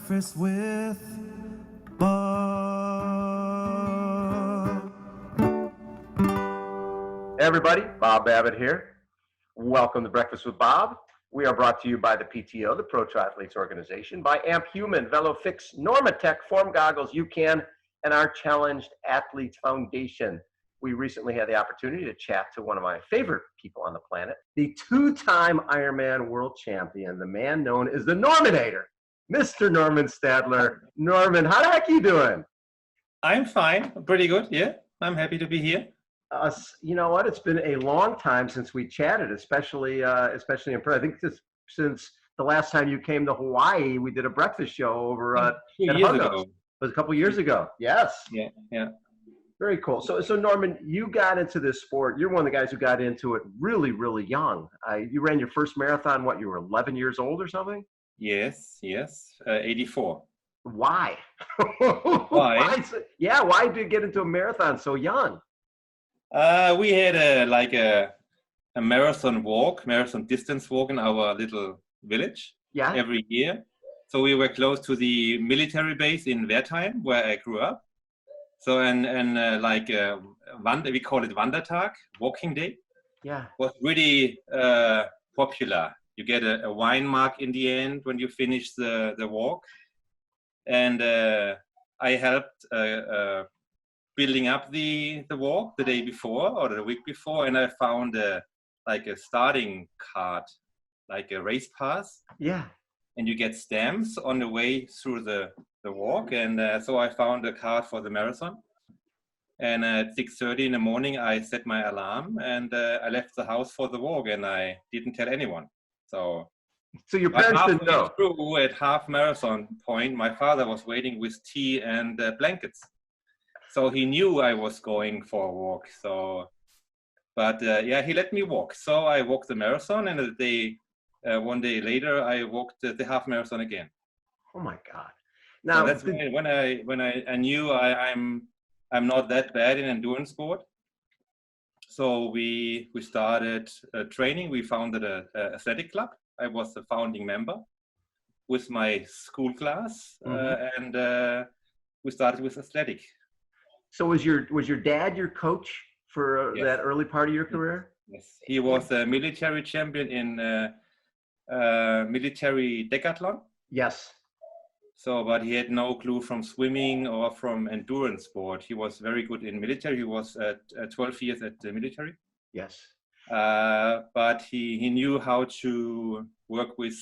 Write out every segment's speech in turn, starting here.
Breakfast with Bob. Hey everybody, Bob Babbitt here. Welcome to Breakfast with Bob. We are brought to you by the PTO, the Pro Triathletes Organization, by Amp Human, VeloFix, Normatec, Form Goggles, UCAN, and our Challenged Athletes Foundation. We recently had the opportunity to chat to one of my favorite people on the planet, the two-time Ironman World Champion, the man known as the Norminator, Mr. Normann Stadler. Norman, how the heck are you doing? I'm fine, pretty good, yeah. I'm happy to be here. You know what? It's been a long time since we chatted, especially in Perth. I think since the last time you came to Hawaii, we did a breakfast show over at Huggos. It was a couple years ago. Yes. Yeah. Very cool. So Norman, you got into this sport. You're one of the guys who got into it really, really young. You ran your first marathon, what, you were 11 years old or something? Yes, 84. Why? Why? Why did you get into a marathon so young? We had a marathon distance walk in our little village every year. So we were close to the military base in Wertheim, where I grew up. So we call it Wandertag, walking day. Yeah, was really popular. You get a wine mark in the end when you finish the walk, and I helped building up the walk the day before or the week before, and I found a starting card, like a race pass. Yeah. And you get stamps on the way through the walk, and so I found a card for the marathon. And at 6:30 in the morning, I set my alarm, and I left the house for the walk, and I didn't tell anyone. So your parents didn't know? Through, at half marathon point, my father was waiting with tea and blankets. So he knew I was going for a walk. So, but he let me walk. So I walked the marathon, and one day later, I walked the half marathon again. Oh my God! Now so that's when I knew I'm not that bad in endurance sport. So we started training. We founded a athletic club. I was the founding member with my school class, and we started with athletic. So was your dad your coach for that early part of your career? Yes, he was a military champion in military decathlon. Yes. So, but he had no clue from swimming or from endurance sport. He was very good in military. He was 12 years at the military. Yes. But he knew how to work with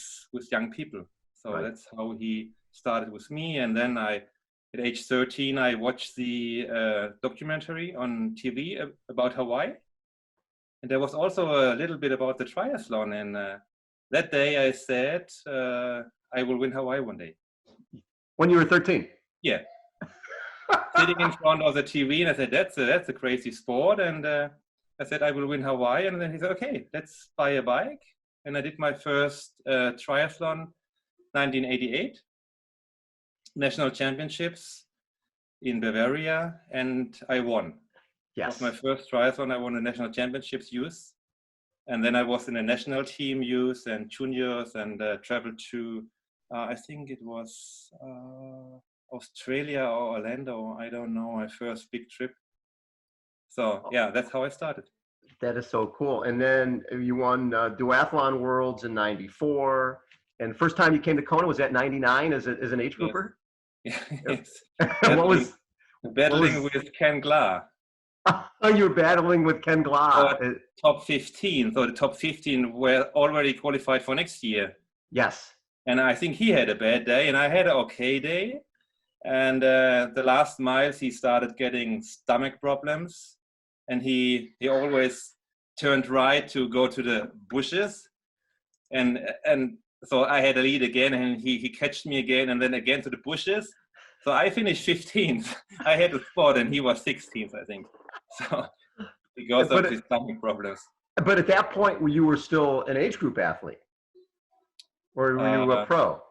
young people. So that's how he started with me. And then at age 13, I watched the documentary on TV about Hawaii. And there was also a little bit about the triathlon. And that day I said, I will win Hawaii one day. When you were 13? Yeah. Sitting in front of the TV, and I said, that's a crazy sport. And I said, I will win Hawaii. And then he said, okay, let's buy a bike. And I did my first triathlon, 1988, national championships in Bavaria, and I won. Yes. It was my first triathlon. I won the national championships youth. And then I was in the national team youth and juniors, and traveled to, I think it was Australia or Orlando. I don't know, my first big trip. So that's how I started. That is so cool. And then you won Duathlon Worlds in '94. And the first time you came to Kona was at '99 as an age grouper? Yes. Battling with Ken Glah. Oh, you were battling with Ken Glah. Top 15. So the top 15 were already qualified for next year. Yes. And I think he had a bad day, and I had an okay day. And the last miles, he started getting stomach problems, and he always turned right to go to the bushes, and so I had a lead again, and he catched me again, and then again to the bushes. So I finished 15th. I had a spot, and he was 16th, I think. So because of his stomach problems. But at that point, you were still an age group athlete, or were you a pro?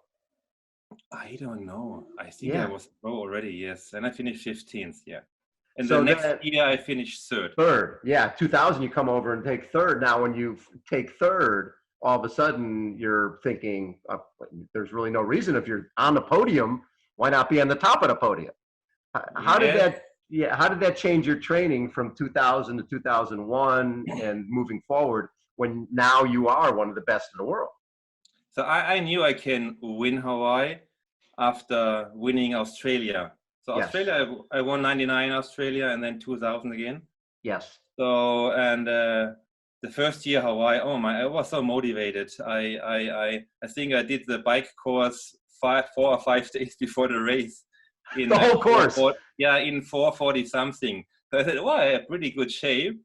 I don't know. I think I was pro already. Yes, and I finished 15th. Yeah. And so the next year I finished third. 2000, you come over and take third. Now, when you take third, all of a sudden you're thinking, there's really no reason if you're on the podium, why not be on the top of the podium? How did Yes. that, yeah, how did that change your training from 2000 to 2001 and moving forward when now you are one of the best in the world? So I knew I can win Hawaii after winning Australia. So Yes. Australia, I won 99 Australia and then 2000 again. Yes. So, and the first year Hawaii, oh my, I was so motivated. I think I did the bike course 4 or 5 days before the race. In The whole course? Yeah, in 4:40 something. So I said, well, I have pretty good shape,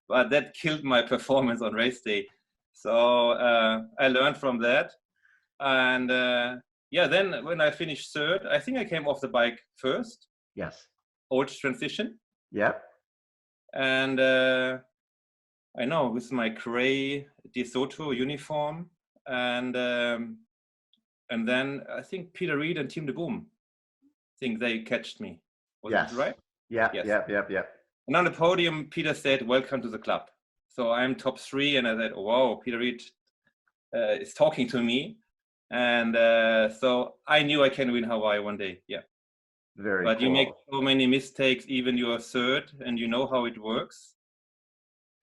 but that killed my performance on race day. So I learned from that. And yeah, then when I finished third, I think I came off the bike first. Yes. Old transition. Yep. And I know with my gray DeSoto uniform, and then I think Peter Reed and Team de Boom, I think they catched me. Was Yes. it right? Yeah. Yes. Yep. And on the podium, Peter said, "Welcome to the club." So I'm top 3, and I said, oh, "Wow, Peter Reed is talking to me," and so I knew I can win Hawaii one day. Yeah. Very But cool. you make so many mistakes, even you're third, and you know how it works.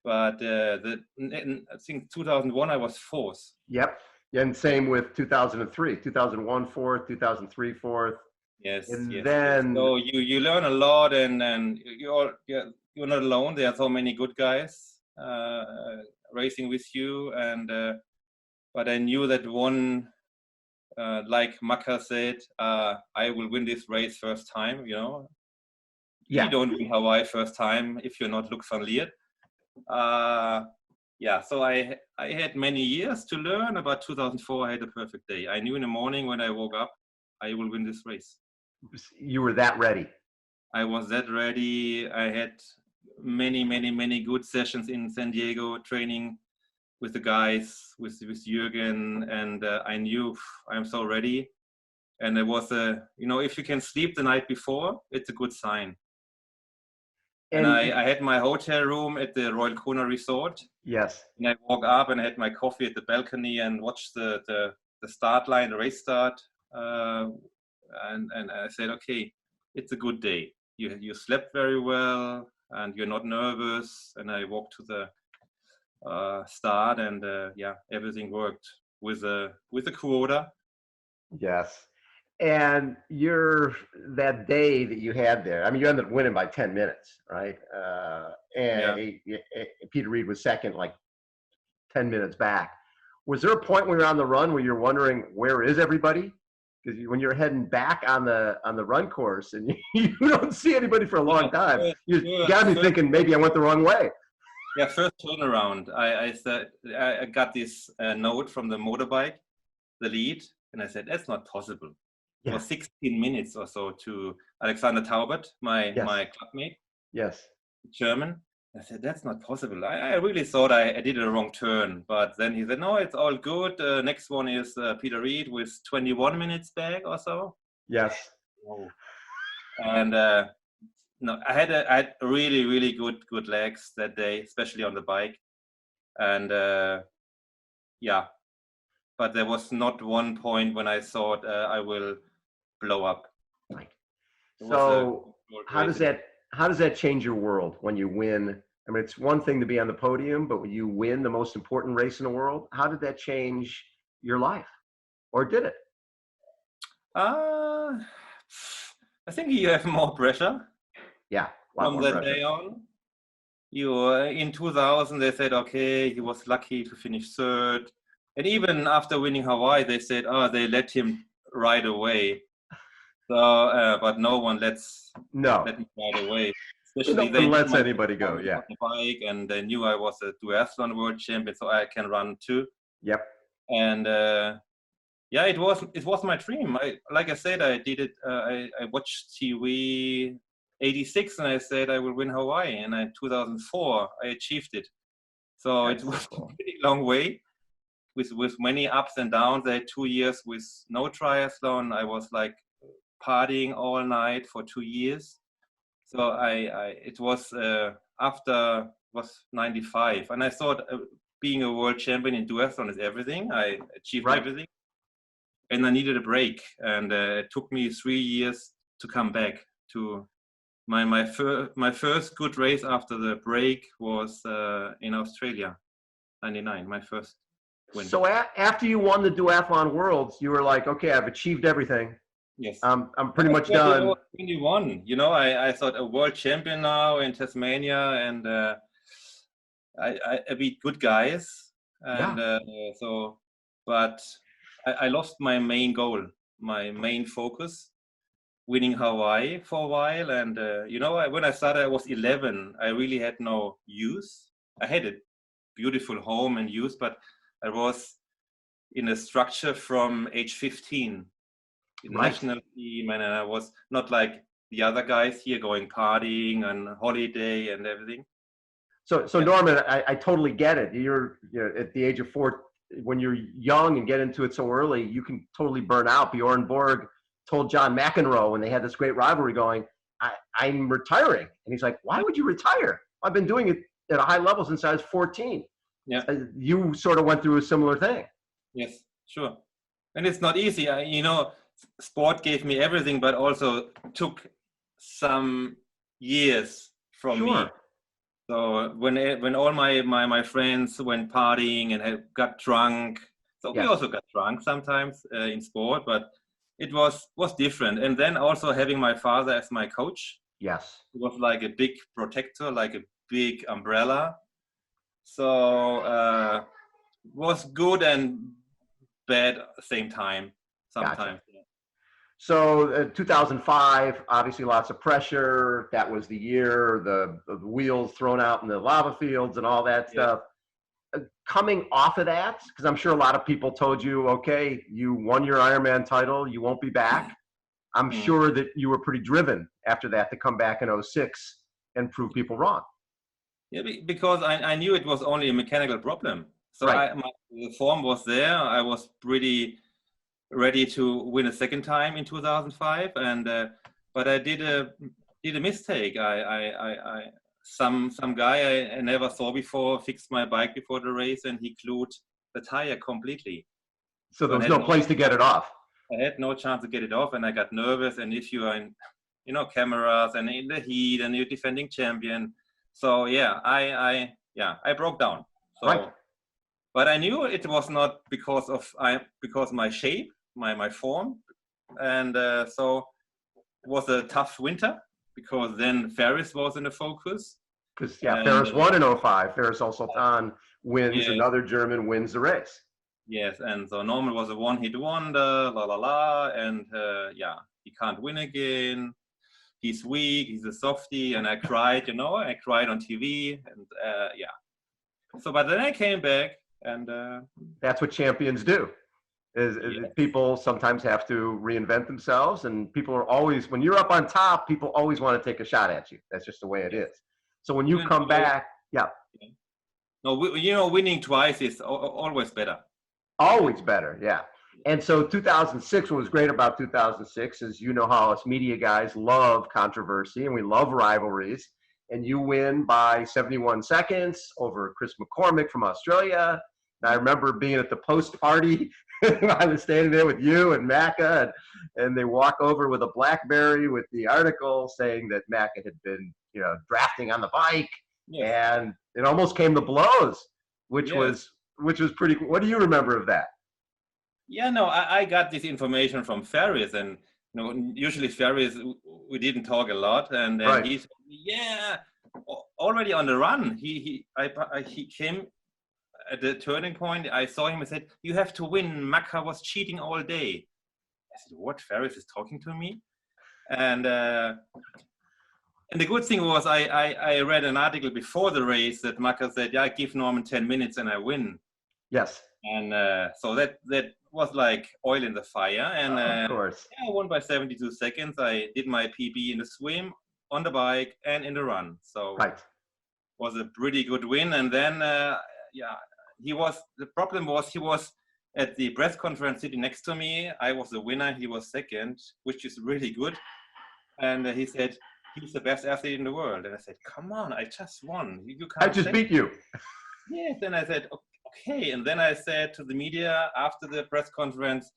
But I think 2001 I was 4th. Yep. And same with 2003, 2001 fourth, 2003 fourth. Yes. And yes. then So you learn a lot, and you're not alone. There are so many good guys racing with you, and but I knew that one, like Maka said, I will win this race first time. You know, you don't win Hawaii first time if you're not Luc van Liert. Yeah, so I had many years to learn. About 2004, I had a perfect day. I knew in the morning when I woke up, I will win this race. You were that ready. I was that ready. I had many good sessions in San Diego training with the guys, with Jürgen, and I knew I'm so ready. And it was if you can sleep the night before, it's a good sign. And I had my hotel room at the Royal Kona Resort. Yes. And I woke up and I had my coffee at the balcony and watched the start line, the race start. And I said, okay, it's a good day. You slept very well and you're not nervous. And I walked to the start, and yeah, everything worked with a quota. Yes. And that day that you had there, I mean, you ended up winning by 10 minutes, right? Peter Reed was second, like 10 minutes back. Was there a point when you're on the run where you're wondering, where is everybody? Because when you're heading back on the run course and you don't see anybody for a long time, you got to be thinking, maybe I went the wrong way. Yeah, first turnaround, I said, I got this note from the motorbike, the lead, and I said, that's not possible. Yeah. For 16 minutes or so to Alexander Taubert, my clubmate. Yes. German. I said, that's not possible. I really thought I did a wrong turn. But then he said, no, it's all good. Next one is Peter Reed with 21 minutes back or so. Yes. Oh. And no, I had really good legs that day, especially on the bike. And yeah, but there was not one point when I thought I will blow up. Right. So how does that change your world when you win? I mean, it's one thing to be on the podium, but when you win the most important race in the world, how did that change your life? Or did it? I think you have more pressure. Yeah. From that day on. In 2000, they said, okay, he was lucky to finish third. And even after winning Hawaii, they said, oh, they let him ride away. So, but no one let him ride away. Especially no one lets anybody go. Yeah. On the bike, and they knew I was a duathlon world champion, so I can run too. Yep. And yeah, it was my dream. Like I said, I did it. I watched TV 86, and I said I will win Hawaii. And in 2004, I achieved it. So it was a pretty long way. With many ups and downs. I had 2 years with no triathlon. I was like partying all night for 2 years. So it was after was 95, and I thought being a world champion in duathlon is everything. I achieved Right. everything, and I needed a break. And it took me 3 years to come back to my first good race after the break was in Australia, '99. My first win. So after you won the duathlon worlds, you were like, okay, I've achieved everything. Yes. I'm pretty much done. I was 21. You know, I thought a world champion now in Tasmania, and I beat good guys, and but I lost my main goal, my main focus, winning Hawaii for a while. And you know, when I started, I was 11. I really had no youth. I had a beautiful home and youth, but I was in a structure from age 15 in the national team, and I was not like the other guys here going partying and holiday and everything. So Norman, I totally get it. You're at the age of 4, when you're young and get into it so early, you can totally burn out. Bjorn Borg told John McEnroe when they had this great rivalry going, I'm retiring. And he's like, why would you retire? I've been doing it at a high level since I was 14. Yeah. You sort of went through a similar thing. Yes, sure. And it's not easy. You know, sport gave me everything, but also took some years from me. So when all my friends went partying and got drunk, so we also got drunk sometimes in sport, but it was different. And then also having my father as my coach. Yes. It was like a big protector, like a big umbrella. So was good and bad at the same time sometimes. Gotcha. So 2005, obviously lots of pressure. That was the year, the wheels thrown out in the lava fields and all that stuff. Coming off of that, because I'm sure a lot of people told you, okay, you won your Ironman title, you won't be back. I'm sure that you were pretty driven after that to come back in 06 and prove people wrong. Yeah, because I knew it was only a mechanical problem. So the form was there. I was pretty ready to win a second time in 2005, and but I did a mistake. Some guy I never saw before fixed my bike before the race, and he glued the tire completely. So there was no place to get it off. I had no chance to get it off, and I got nervous. And if you are in, you know, cameras and in the heat, and you're defending champion, so yeah, I broke down. So, but I knew it was not because my shape, my form, and so it was a tough winter because then Ferris was in the focus. Because Ferris won in 05. Ferris Sultan wins, another German wins the race. Yes, and so Norman was a one-hit wonder, and he can't win again. He's weak, he's a softie, and I cried, you know, I cried on TV, and So, but then I came back, and that's what champions do. People sometimes have to reinvent themselves, and people are always, when you're up on top, people always want to take a shot at you. That's just the way it is. So when you come back, No, you know, winning twice is always better. Always better, yeah. And so 2006, what was great about 2006 is, you know how us media guys love controversy and we love rivalries. And you win by 71 seconds over Chris McCormick from Australia. And I remember being at the post party. I was standing there with you and Macca, and they walk over with a BlackBerry with the article saying that Macca had been, you know, drafting on the bike. And it almost came to blows, which was pretty cool. What do you remember of that? Yeah, no, I got this information from Ferris, and you know, usually Ferris, we didn't talk a lot, and then he said, already on the run, he came at the turning point. I saw him and said, "You have to win. Macca was cheating all day." I said, "What? Ferris is talking to me?" And the good thing was I read an article before the race that Macca said, "Yeah, give Norman 10 minutes and I win." Yes. And so that was like oil in the fire. And of course. I won by 72 seconds. I did my PB in the swim, on the bike, and in the run. So it was a pretty good win. And then, the problem was he was at the press conference sitting next to me. I was the winner. He was second, which is really good. And he said, "He's the best athlete in the world." And I said, "Come on, I just won. You can't I just beat you." Yes, and I said, okay. And then I said to the media after the press conference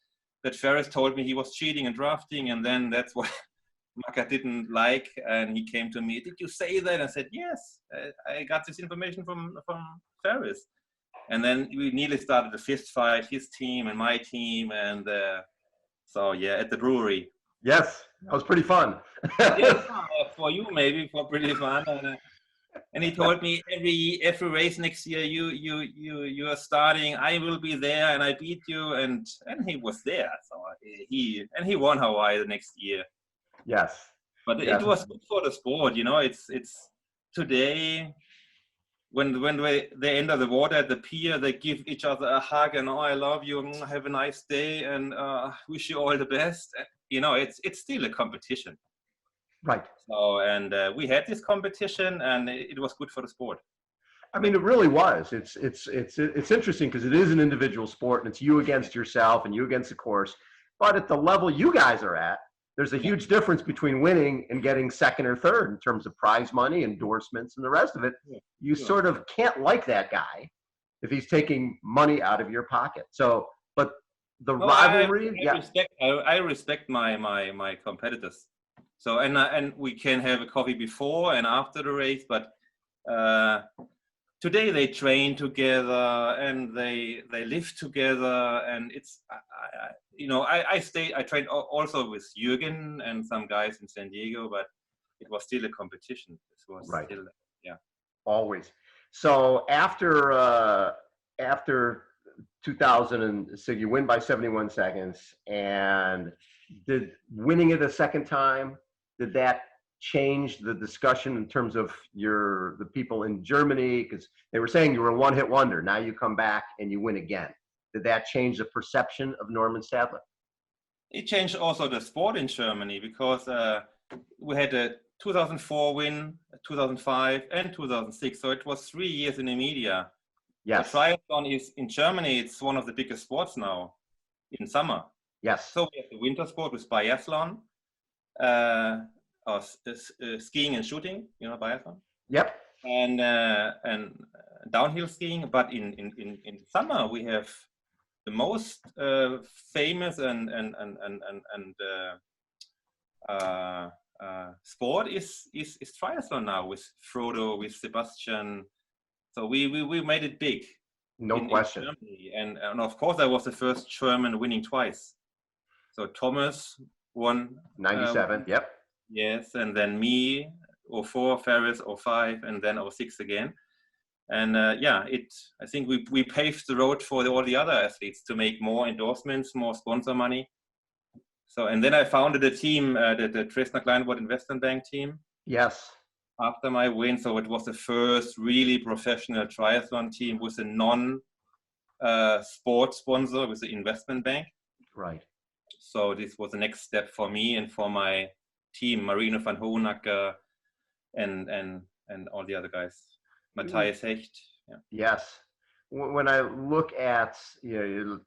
that Ferris told me he was cheating and drafting, and then that's what Maka didn't like, and he came to me, did you say that? I said, yes, I got this information from Ferris. And then we nearly started a fist fight, his team and my team, and so yeah, at the brewery. Yes, that was pretty fun. Yes, for you maybe, for pretty fun. And he told me every race next year you are starting, I will be there and I beat you, and he was there. So he won Hawaii the next year. Yes. But yes. It was good for the sport, you know. It's today when they enter the water at the pier, they give each other a hug and, oh, I love you, have a nice day, and wish you all the best. You know, it's still a competition. Right. So, and we had this competition, and it was good for the sport. I mean, it really was. It's interesting because it is an individual sport, and it's you against yourself and you against the course. But at the level you guys are at, there's a huge difference between winning and getting second or third in terms of prize money, endorsements, and the rest of it. You sort of can't like that guy if he's taking money out of your pocket. So, but the rivalry, I respect my competitors. So, and we can have a coffee before and after the race, but today they train together and they live together, and it's I trained also with Jürgen and some guys in San Diego, but it was still a competition. It was still, always. So after 2006, you win by 71 seconds, and did winning it a second time, did that change the discussion in terms of the people in Germany? Because they were saying you were a one-hit wonder. Now you come back and you win again. Did that change the perception of Normann Stadler? It changed also the sport in Germany, because we had a 2004 win, 2005, and 2006. So it was 3 years in the media. Yes. The triathlon is in Germany. It's one of the biggest sports now in summer. Yes. So we have the winter sport with biathlon, or skiing and shooting. You know, biathlon. Yep. And downhill skiing. But in summer we have the most famous and sport is triathlon now, with Frodo, with Sebastian. So we made it big. No question. In Germany. And of course I was the first German winning twice. So Thomas won 97. Yep. Yes, and then me 04, Ferris 05, and then 06 again. And I think we paved the road for all the other athletes to make more endorsements, more sponsor money. So, and then I founded a team, the Dresdner Kleinwort Investment Bank team. Yes. After my win, so it was the first really professional triathlon team with a non-sport sponsor, with the investment bank. Right. So this was the next step for me and for my team, Marino van Hohenacker and all the other guys. Matthias Hecht. Yeah. Yes. When I look at,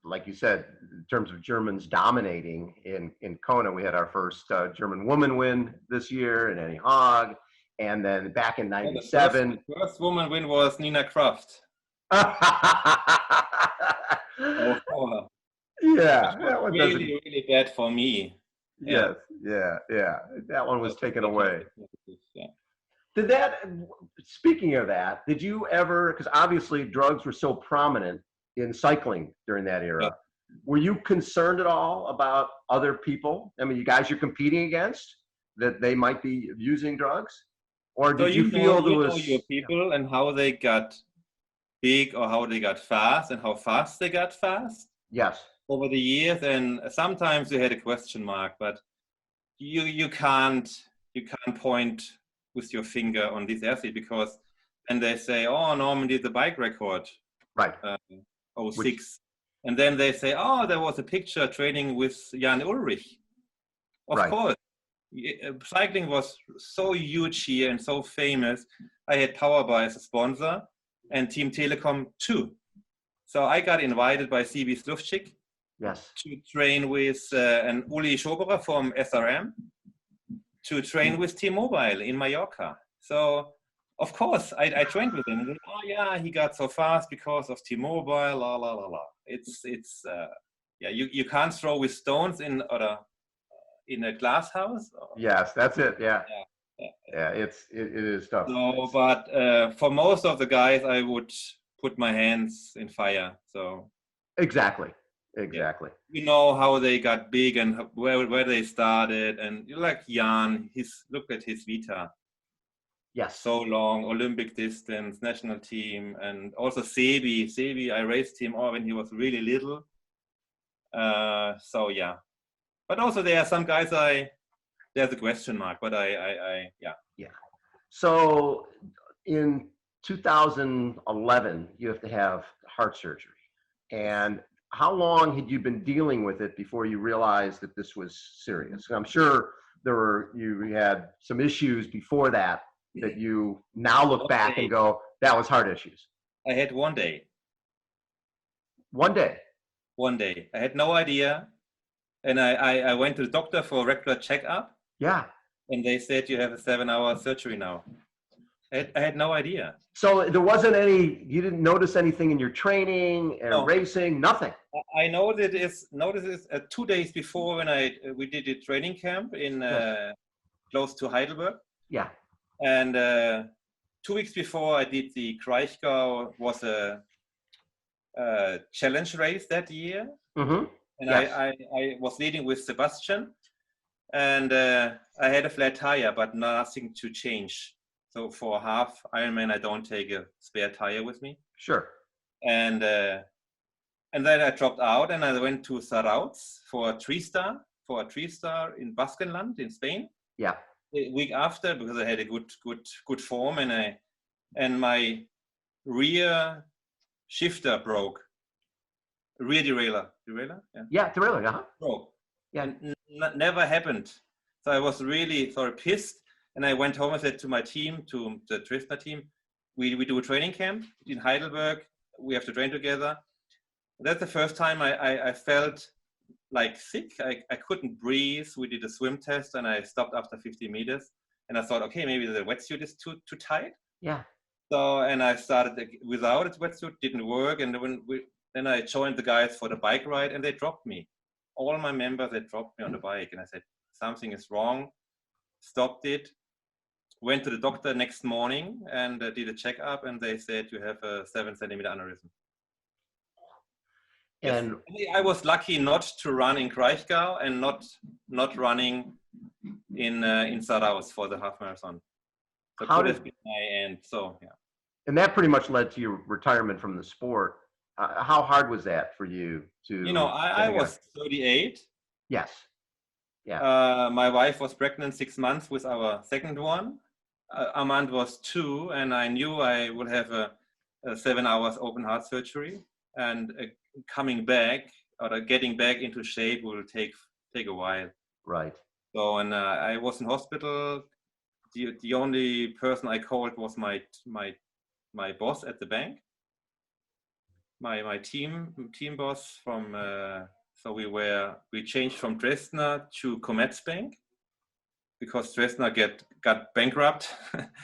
like you said, in terms of Germans dominating in Kona, we had our first German woman win this year, and Annie Haag. And then back in 97. The first woman win was Nina Kraft. Yeah. That was really bad for me. Yes. Yeah. That one was taken away. Yeah. Speaking of that, did you ever, because obviously drugs were so prominent in cycling during that era, were you concerned at all about other people? I mean, you guys you're competing against, that they might be using drugs? Or did you feel there was your people and how they got big, or how they got fast, and how fast they got fast? Yes. Over the years, and sometimes you had a question mark, but you can't point with your finger on this athlete, because then they say, oh, Norman did the bike record, right, 06, and then they say, oh, there was a picture training with Jan Ulrich. Of course, cycling was so huge here and so famous. I had Powerbar as a sponsor, and Team Telekom too. So I got invited by CB Slufchik to train with and Uli Schoberer from SRM to train with T-Mobile in Mallorca. So of course, I trained with him. And, oh yeah, he got so fast because of T-Mobile, la la la la. It's yeah, you can't throw with stones in a glass house. Yes, that's it. Yeah. Yeah. Yeah, it is tough. No, but for most of the guys, I would put my hands in fire. So Exactly. yeah. You know how they got big and where they started, and like Jan, look at his vita. Yes. So long, Olympic distance, national team, and also Sebi. Sebi, I raced him when he was really little. So yeah, but also there are some guys there's a question mark, but yeah. So in 2011, you have to have heart surgery. And how long had you been dealing with it before you realized that this was serious? I'm sure you had some issues before that you now look back and go, that was heart issues. I had one day. One day. One day. I had no idea. And I went to the doctor for a regular checkup. Yeah. And they said you have a 7-hour surgery now. I had no idea. So there wasn't you didn't notice anything in your training and racing, nothing. I noticed this 2 days before when we did a training camp in close to Heidelberg. Yeah. And 2 weeks before I did the Kraichgau, was a challenge race that year. Mm-hmm. And yes. I was leading with Sebastian, and I had a flat tire, but nothing to change. So for half Ironman, I don't take a spare tire with me. Sure. And then I dropped out, and I went to Zarauz for a 3-star in Baskenland in Spain. Yeah. The week after, because I had a good form, and my rear shifter broke. Rear derailleur. Yeah, derailleur. Broke. Yeah. Never happened. So I was really pissed. And I went home and said to my team, to the Tristner team, we do a training camp in Heidelberg. We have to train together. That's the first time I felt like sick. I couldn't breathe. We did a swim test and I stopped after 50 meters. And I thought, okay, maybe the wetsuit is too tight. Yeah. So, and I started without a wetsuit, didn't work. And then I joined the guys for the bike ride and they dropped me. All my members, they dropped me on the bike. And I said, something is wrong. Stopped it. Went to the doctor next morning and did a checkup, and they said you have a 7-centimeter aneurysm. And yes. I was lucky not to run in Kraichgau and not running in Zarauz for the half marathon. So could have been my end. So yeah. And that pretty much led to your retirement from the sport. How hard was that for you to? I was 38. Yes. Yeah. My wife was pregnant 6 months with our second one. Armand was 2, and I knew I would have a 7 hours open heart surgery, and coming back or getting back into shape will take a while. Right. So, and I was in hospital. The only person I called was my boss at the bank. My team boss from. So we changed from Dresdner to Commerzbank because Dresdner got bankrupt.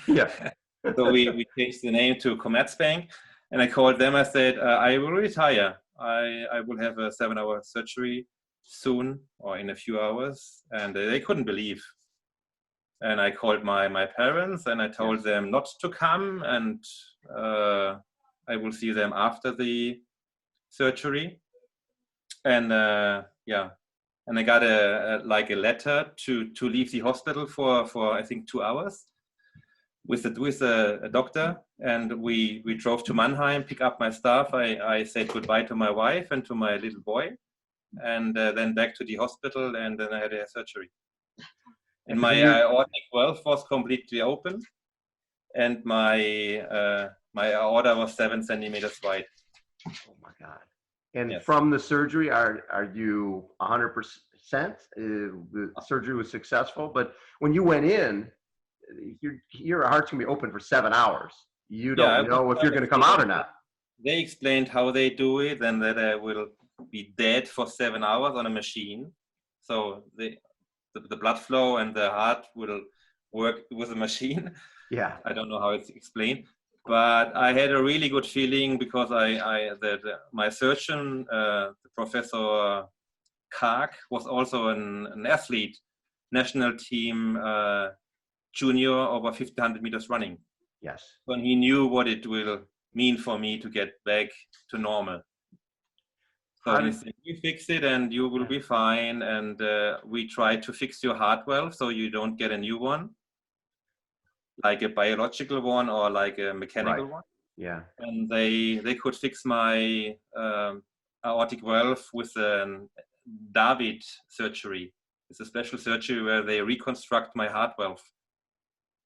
Yeah. So we changed the name to Commerzbank, and I called them. I said, I will retire. I will have a 7-hour surgery soon or in a few hours, and they couldn't believe. And I called my parents and I told them not to come, and I will see them after the surgery. And and I got a letter to leave the hospital for I think 2 hours with a doctor, and we drove to Mannheim, pick up my stuff. I said goodbye to my wife and to my little boy, and then back to the hospital, and then I had a surgery. And my aortic valve was completely open, and my aorta was 7 centimeters wide. Oh my God. And from the surgery, are you 100%? The surgery was successful, but when you went in, your heart's gonna be open for 7 hours. You don't know if you're gonna come out or not. They explained how they do it, and that I will be dead for 7 hours on a machine. So the blood flow and the heart will work with a machine. Yeah. I don't know how it's explained, but I had a really good feeling because my surgeon, Professor Karg, was also an athlete, national team junior over 1500 meters running. Yes. And he knew what it will mean for me to get back to normal. So he said, you fix it and you will be fine. And we try to fix your heart valve so you don't get a new one, like a biological one or like a mechanical one. Yeah. And they could fix my aortic valve with a David surgery. It's a special surgery where they reconstruct my heart valve.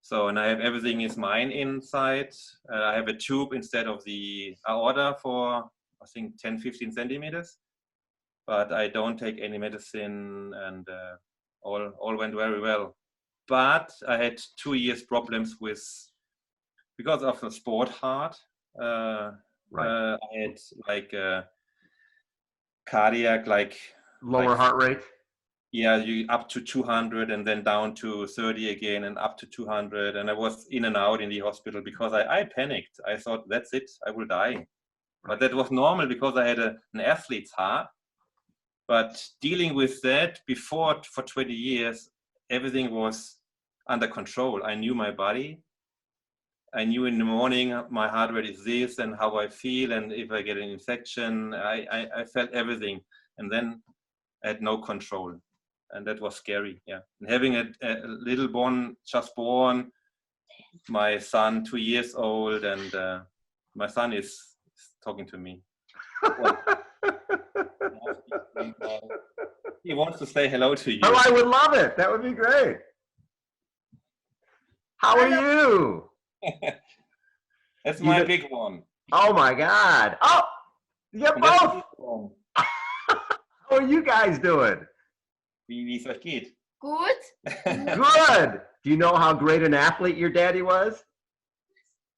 So, and I have everything is mine inside. I have a tube instead of the aorta for, I think, 10, 15 centimeters. But I don't take any medicine, and all went very well. But I had 2 years problems because of the sport heart. I had like cardiac, like lower heart rate. Yeah, you up to 200 and then down to 30 again and up to 200. And I was in and out in the hospital because I panicked. I thought, that's it, I will die. But that was normal because I had an athlete's heart. But dealing with that before, for 20 years, everything was under control. I knew my body. I knew in the morning my heart rate is this and how I feel. And if I get an infection, I felt everything. And then I had no control. And that was scary, yeah. And having a little one just born, my son 2 years old, and my son is talking to me. He wants to say hello to you. Oh, I would love it. That would be great. How are you? That's my big one. Oh my God. Oh, you both. How are you guys doing? Wie es euch geht? Gut. Good. Do you know how great an athlete your daddy was?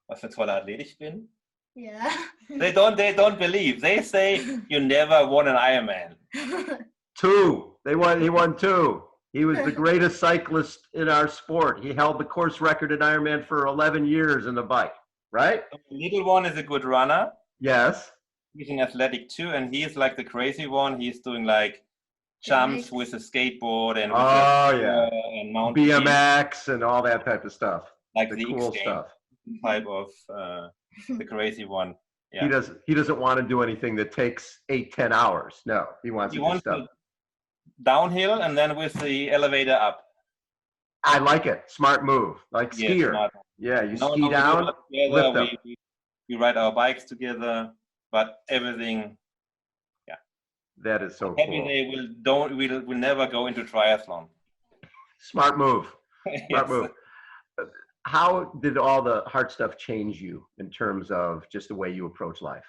Was für ein toller Athlet ich bin? Yeah. They don't believe. They say you never won an Ironman. 2. He won 2. He was the greatest cyclist in our sport. He held the course record in Ironman for 11 years in the bike, right? The little one is a good runner. Yes. He's an athletic too, and he's like the crazy one. He's doing like jumps with a skateboard and and mountain BMX and all that type of stuff. Like the the cool stuff. Type of the crazy one. Yeah. He doesn't want to do anything that takes 8-10 hours. No, he wants to do stuff. Downhill and then with the elevator up. I like it. Smart move. Like skier. Smart. Yeah, you ski down, lift up. We ride our bikes together, but everything. That is so Happy cool. they will never go into triathlon. Smart move. Yes. Smart move. How did all the hard stuff change you in terms of just the way you approach life?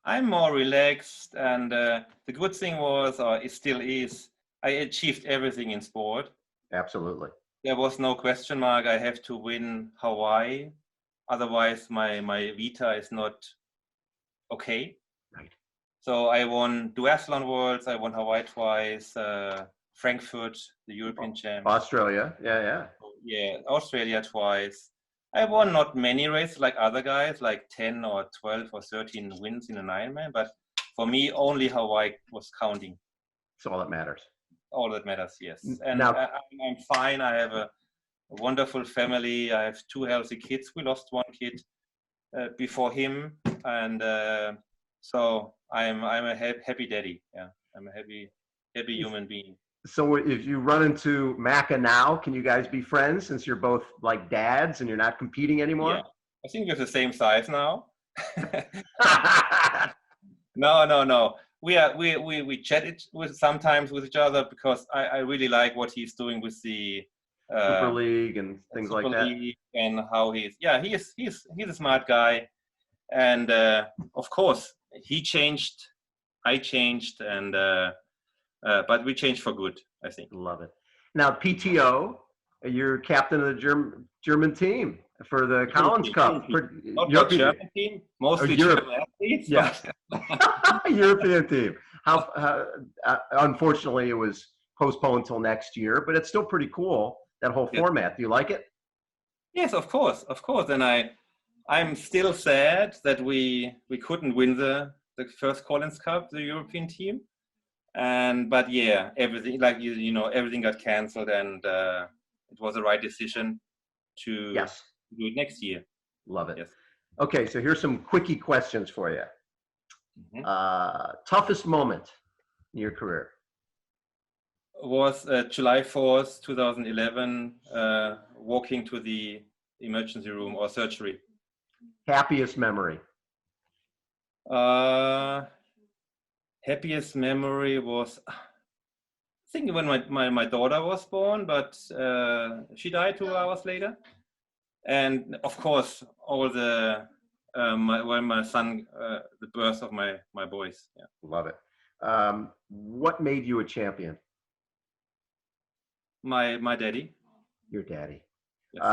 I'm more relaxed, and the good thing was, or it still is, I achieved everything in sport. Absolutely. There was no question mark. I have to win Hawaii. Otherwise, my vita is not okay. Right. So I won duathlon worlds. I won Hawaii twice. Frankfurt, the European champ. Australia. Yeah. Yeah, Australia twice. I won not many races like other guys, like 10 or 12 or 13 wins in an Ironman. But for me, only Hawaii was counting. That's all that matters. All that matters, yes. And now, I'm fine. I have a wonderful family. I have 2 healthy kids. We lost 1 kid before him, and so I'm a happy daddy. Yeah, I'm a happy human being. So if you run into Macca now, can you guys be friends since you're both like dads and you're not competing anymore? Yeah. I think we're the same size now. No. We chat it sometimes with each other because I really like what he's doing with the Super League and things like that. And how he's a smart guy, and of course he changed, I changed, and but we changed for good, I think. Love it. Now PTO, you're captain of the German team for the Collins Cup. Not German team, mostly German athletes. Yeah. European team. How unfortunately it was postponed till next year, but it's still pretty cool, that whole Yeah. format. Do you like it? Yes, of course. And I'm still sad that we couldn't win the first Collins Cup, the European team. But yeah, everything, like you know, everything got cancelled, and it was the right decision to Yes. do it next year. Love it. Yes. Okay, so here's some quickie questions for you. Mhm. Toughest moment in your career? Was July 4th, 2011, walking to the emergency room or surgery. Happiest memory? Happiest memory was, I think, when my daughter was born, but she died 2 hours later. And of course, all the when my son, the birth of my boys. Yeah. Love it. What made you a champion? My daddy. Your daddy. Yes.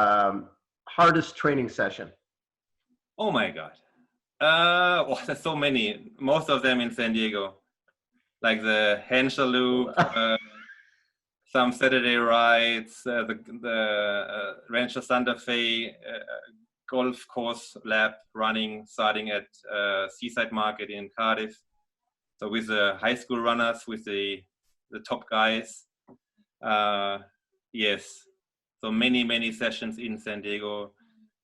Hardest training session? Oh my God. There's so many. Most of them in San Diego, like the Henshaw Loop, some Saturday rides, the Rancho Santa Fe golf course lap running, starting at Seaside Market in Cardiff. So with the high school runners, with the top guys. Yes. So many sessions in San Diego,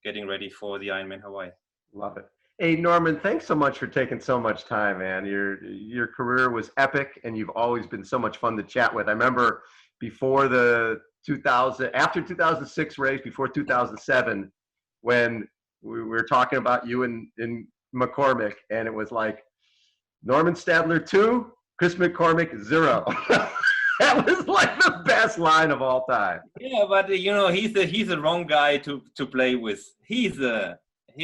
getting ready for the Ironman Hawaii. Love it. Hey, Norman, thanks so much for taking so much time, man. Your career was epic, and you've always been so much fun to chat with. I remember before the after 2006 race, before 2007, when we were talking about you in McCormick, and it was like Normann Stadler 2, Chris McCormick 0. That was like the best line of all time. Yeah, but you know, he's the wrong guy to play with. He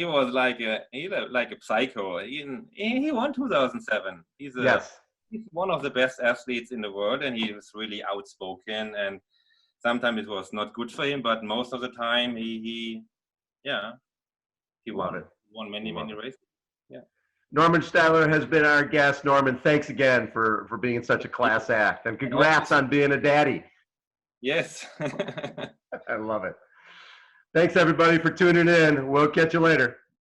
was like a psycho. He won 2007. He's one of the best athletes in the world, and he was really outspoken. And sometimes it was not good for him, but most of the time he won. Won many races. Yeah. Normann Stadler has been our guest. Norman, thanks again for being such a class act, and congrats on being a daddy. Yes. I love it. Thanks everybody for tuning in. We'll catch you later.